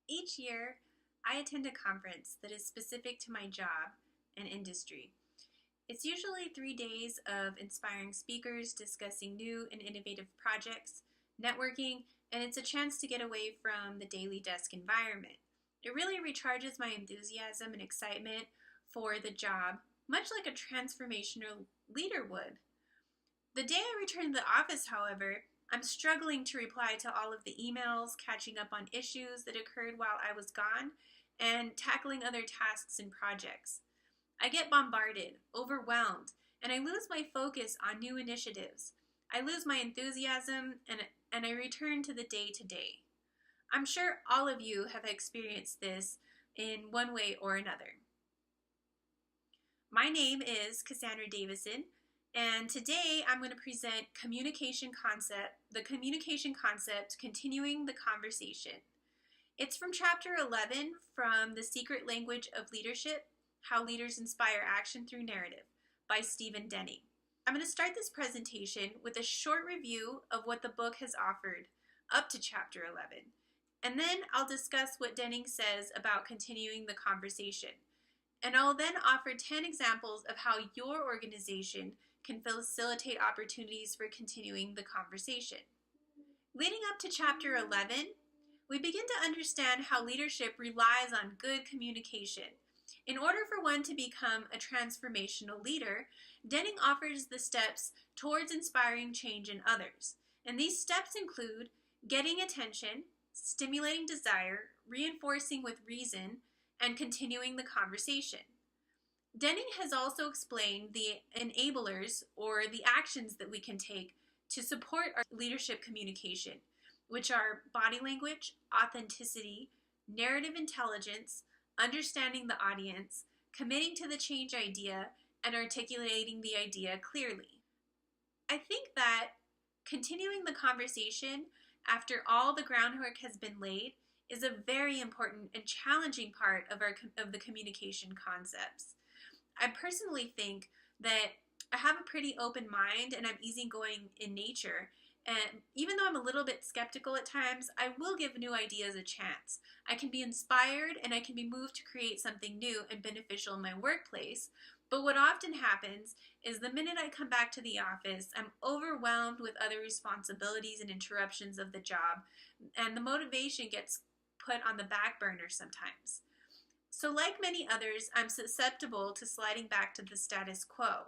Each year, I attend a conference that is specific to my job and industry. It's usually 3 days of inspiring speakers discussing new and innovative projects, networking, and it's a chance to get away from the daily desk environment. It really recharges my enthusiasm and excitement for the job, much like a transformational leader would. The day I return to the office, however, I'm struggling to reply to all of the emails, catching up on issues that occurred while I was gone, and tackling other tasks and projects. I get bombarded, overwhelmed, and I lose my focus on new initiatives. I lose my enthusiasm and I return to the day-to-day. I'm sure all of you have experienced this in one way or another. My name is Cassandra Davisson, and today I'm going to present the communication concept, continuing the conversation. It's from chapter 11 from The Secret Language of Leadership, How Leaders Inspire Action Through Narrative by Stephen Dennings. I'm going to start this presentation with a short review of what the book has offered up to chapter 11. And then I'll discuss what Dennings says about continuing the conversation. And I'll then offer 10 examples of how your organization can facilitate opportunities for continuing the conversation. Leading up to chapter 11, we begin to understand how leadership relies on good communication. In order for one to become a transformational leader, Dennings offers the steps towards inspiring change in others. And these steps include getting attention, stimulating desire, reinforcing with reason, and continuing the conversation. Dennings has also explained the enablers, or the actions that we can take to support our leadership communication, which are body language, authenticity, narrative intelligence, understanding the audience, committing to the change idea, and articulating the idea clearly. I think that continuing the conversation after all the groundwork has been laid is a very important and challenging part of the communication concepts. I personally think that I have a pretty open mind and I'm easygoing in nature. And even though I'm a little bit skeptical at times, I will give new ideas a chance. I can be inspired and I can be moved to create something new and beneficial in my workplace. But what often happens is the minute I come back to the office, I'm overwhelmed with other responsibilities and interruptions of the job, and the motivation gets put on the back burner sometimes. So like many others, I'm susceptible to sliding back to the status quo.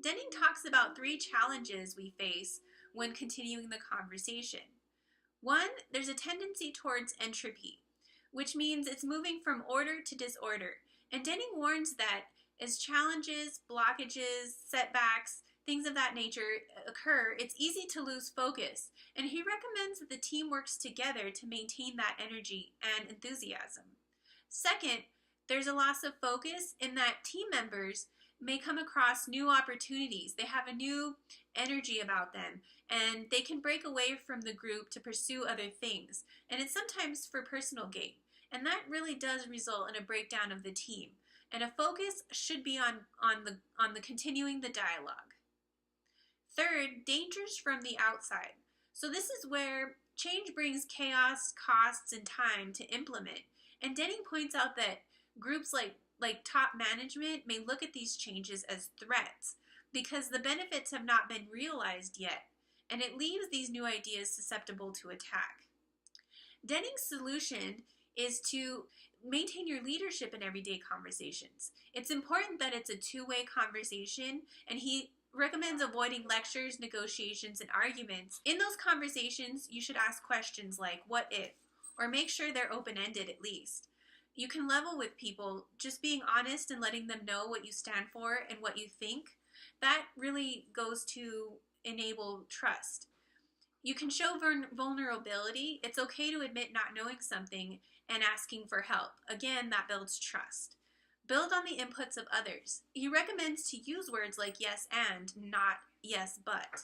Dennings talks about 3 challenges we face when continuing the conversation. 1, there's a tendency towards entropy, which means it's moving from order to disorder. And Dennings warns that as challenges, blockages, setbacks, things of that nature occur, it's easy to lose focus. And he recommends that the team works together to maintain that energy and enthusiasm. Second, there's a loss of focus in that team members may come across new opportunities. They have a new energy about them, and they can break away from the group to pursue other things. And it's sometimes for personal gain. And that really does result in a breakdown of the team. And a focus should be on the continuing the dialogue. Third, dangers from the outside. So this is where change brings chaos, costs, and time to implement. And Dennings points out that groups like top management may look at these changes as threats because the benefits have not been realized yet, and it leaves these new ideas susceptible to attack. Dennings' solution is to maintain your leadership in everyday conversations. It's important that it's a two-way conversation, and he recommends avoiding lectures, negotiations, and arguments. In those conversations, you should ask questions like, what if? Or make sure they're open-ended at least. You can level with people, just being honest and letting them know what you stand for and what you think. That really goes to enable trust. You can show vulnerability. It's okay to admit not knowing something and asking for help. Again, that builds trust. Build on the inputs of others. He recommends to use words like yes and, not yes but.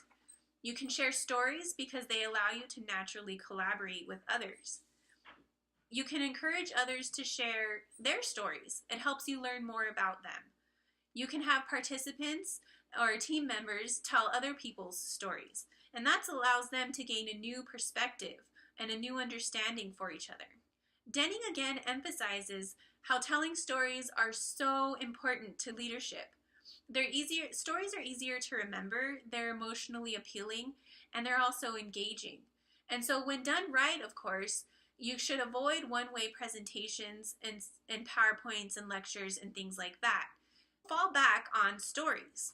You can share stories because they allow you to naturally collaborate with others. You can encourage others to share their stories. It helps you learn more about them. You can have participants or team members tell other people's stories, and that allows them to gain a new perspective and a new understanding for each other. Denning again emphasizes how telling stories are so important to leadership. Stories are easier to remember, they're emotionally appealing, and they're also engaging. And so when done right, of course, you should avoid one-way presentations and PowerPoints and lectures and things like that. Fall back on stories.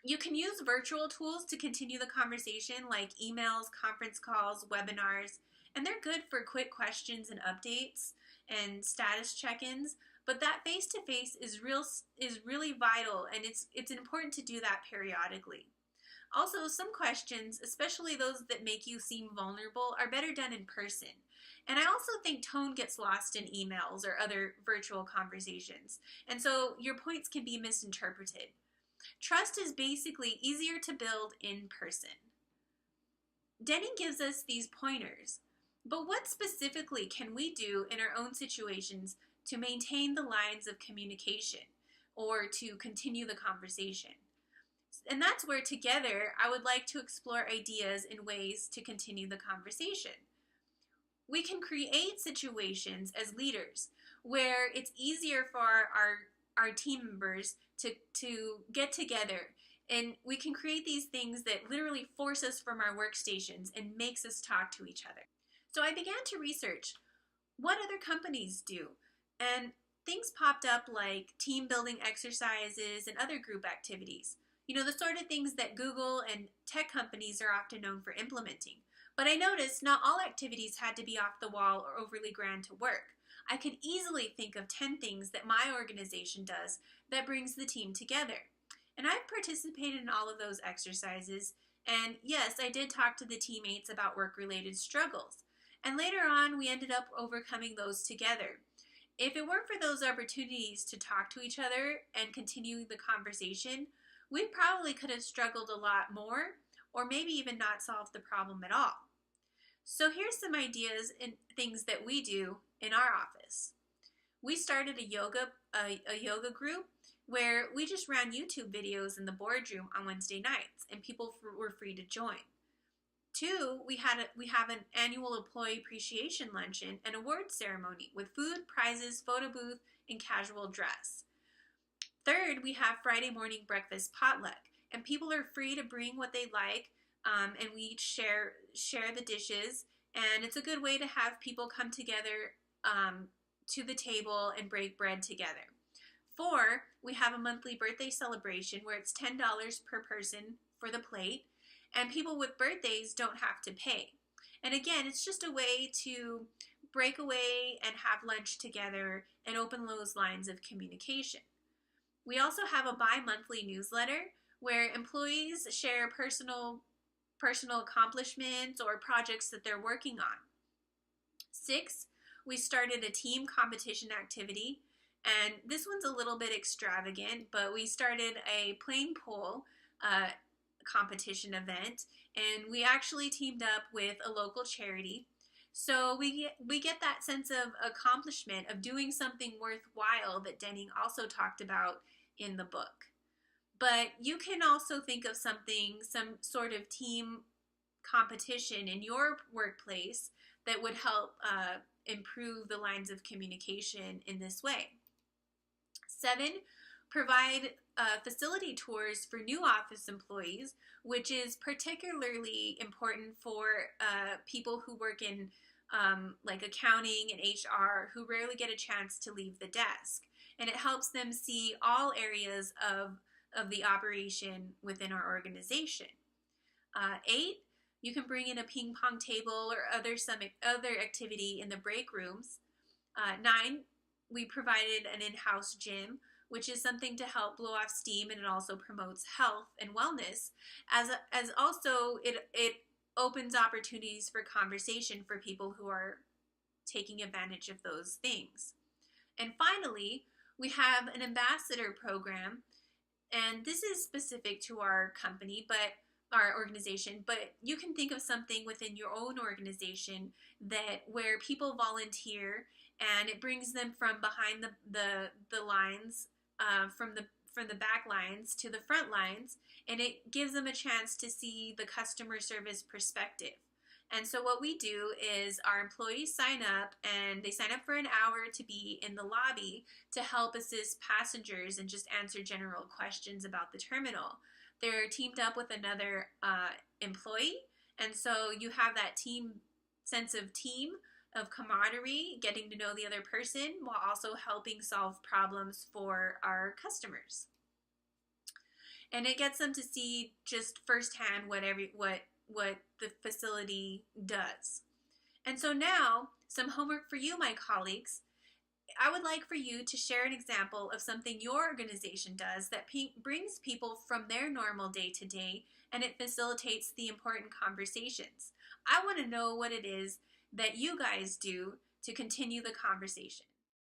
You can use virtual tools to continue the conversation like emails, conference calls, webinars, and they're good for quick questions and updates and status check-ins, but that face-to-face is really vital, and it's important to do that periodically. Also, some questions, especially those that make you seem vulnerable, are better done in person. And I also think tone gets lost in emails or other virtual conversations, and so your points can be misinterpreted. Trust is basically easier to build in person. Denning gives us these pointers, but what specifically can we do in our own situations to maintain the lines of communication or to continue the conversation? And that's where together I would like to explore ideas and ways to continue the conversation. We can create situations as leaders where it's easier for our team members to get together, and we can create these things that literally force us from our workstations and makes us talk to each other. So I began to research what other companies do, and things popped up like team building exercises and other group activities. You know, the sort of things that Google and tech companies are often known for implementing. But I noticed not all activities had to be off the wall or overly grand to work. I could easily think of 10 things that my organization does that brings the team together. And I've participated in all of those exercises, and yes, I did talk to the teammates about work-related struggles. And later on, we ended up overcoming those together. If it weren't for those opportunities to talk to each other and continue the conversation, we probably could have struggled a lot more, or maybe even not solved the problem at all. So here's some ideas and things that we do in our office. We started a yoga group where we just ran YouTube videos in the boardroom on Wednesday nights, and people were free to join. 2, we have an annual employee appreciation luncheon and award ceremony with food, prizes, photo booth, and casual dress. 3rd, we have Friday morning breakfast potluck, and people are free to bring what they like, and we each share the dishes, and it's a good way to have people come together to the table and break bread together. 4, we have a monthly birthday celebration where it's $10 per person for the plate, and people with birthdays don't have to pay. And again, it's just a way to break away and have lunch together and open those lines of communication. We also have a bi-monthly newsletter where employees share personal accomplishments or projects that they're working on. 6, we started a team competition activity, and this one's a little bit extravagant, but we started a plane pole competition event, and we actually teamed up with a local charity. So we get that sense of accomplishment of doing something worthwhile that Denning also talked about in the book. But you can also think of some sort of team competition in your workplace that would help improve the lines of communication in this way. 7, provide facility tours for new office employees, which is particularly important for people who work in like accounting and HR who rarely get a chance to leave the desk. And it helps them see all areas of the operation within our organization. 8, you can bring in a ping pong table or other activity in the break rooms. 9, we provided an in-house gym, which is something to help blow off steam, and it also promotes health and wellness, as also it opens opportunities for conversation for people who are taking advantage of those things. And finally, we have an ambassador program, and this is specific to our company, but our organization, but you can think of something within your own organization where people volunteer, and it brings them from behind the lines, from the back lines to the front lines, and it gives them a chance to see the customer service perspective. And so what we do is our employees sign up, and they sign up for an hour to be in the lobby to help assist passengers and just answer general questions about the terminal. They're teamed up with another employee, and so you have that sense of team, of camaraderie, getting to know the other person while also helping solve problems for our customers. And it gets them to see just firsthand what the facility does. And so now, some homework for you, my colleagues. I would like for you to share an example of something your organization does that brings people from their normal day to day, and it facilitates the important conversations. I want to know what it is that you guys do to continue the conversation.